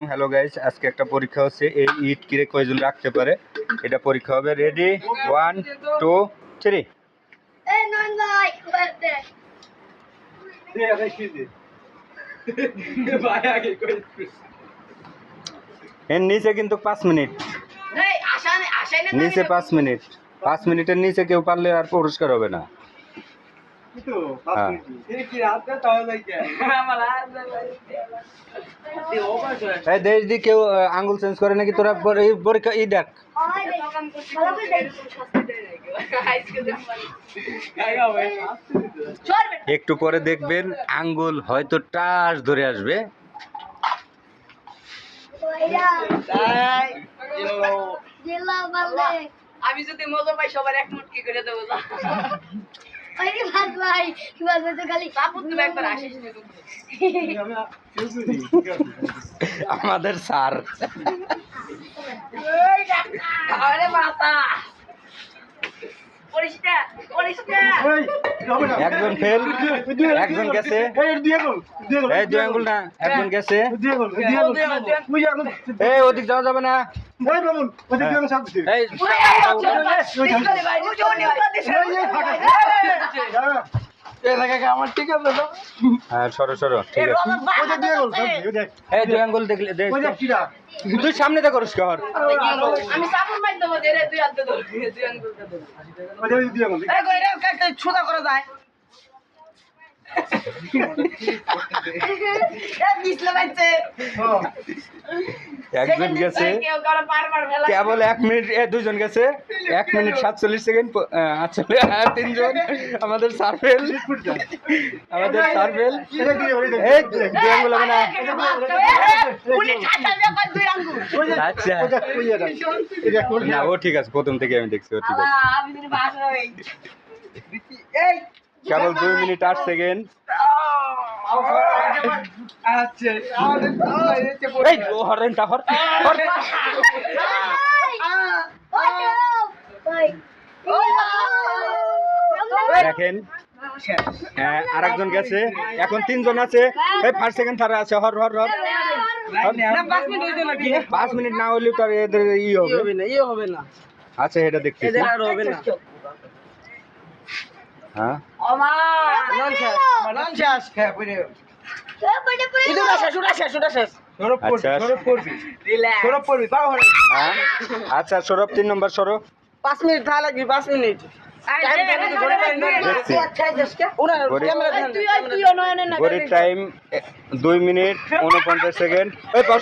Hello guys, আজকে একটা পরীক্ষা হচ্ছে। এই ইট কিরে কয়জন রাখতে পারে এটা পরীক্ষা হবে। রেডি 1 2 3। এই নন ভাই করতে এর নিচে কিন্তু 5 মিনিট, এই আশাই না নিচে 5 মিনিট, 5 মিনিটের নিচে কেউ পারলে আর পুরস্কার হবে না। এই দেশ দি কেউ আঙ্গুল চেঞ্জ করে নাকি? তোরা এই পরীক্ষা ই দেখ, একটু পরে দেখবেন আঙ্গুল হয়তো টাচ ধরে আসবে। আমি যদি মজা পাই সবার এক মুটকি করে দেবো। আরে ভাত ভাই কি বলছো তো খালি কাপড় তুমি একবার আসিস না আমাদের স্যার এই আরে মাতা পরিষ্কার একজন ফেল, একজন গেছে। এই দুই আঙ্গুল না, একজন গেছে। এই ওদিক যাওয়া যাবে না। এই আমার ঠিক আছে হ্যাঁ, সরো সরো, ঠিক আছে। এই দুই আঙ্গুল দেখলে তুই সামনে দেখো কর। আমি সাপোর্ট মার দেবো রে দুই হাত ধরে দুই আঙ্গুলটা ধরে এই কই রে কাটতে ছোটা করে যায় এ মিছলে বাইছে একজন গেছে কেবল 1 মিনিট, দুইজন গেছে 1 মিনিট 47 সেকেন্ড। তিনজন আমাদের সার্ভেল, আমাদের সার্ভেল। এই দুই আঙ্গুল হবে না। আচ্ছা না, ও ঠিক আছে, প্রথম থেকে আমি দেখছি ও ঠিক আছে। কেবল 2 মিনিট 8 সেকেন্ড। এই ও হরেনটা হর দেখেন, আরেকজন গেছে, এখন 3 জন আছে। এই 5 সেকেন্ড থারা আছে। হর হর হর 5 মিনিট না হলে তো আর এদের ই হবে না। আচ্ছা, এটা দেখতেছি। হ্যাঁ আচ্ছা, সৌরভ 3 নম্বর সৌরভ। 5 মিনিট থা লাগবে, 5 মিনিট ঘড়ির টাইম 2 মিনিট 49 সেকেন্ড। ওই পাঁচ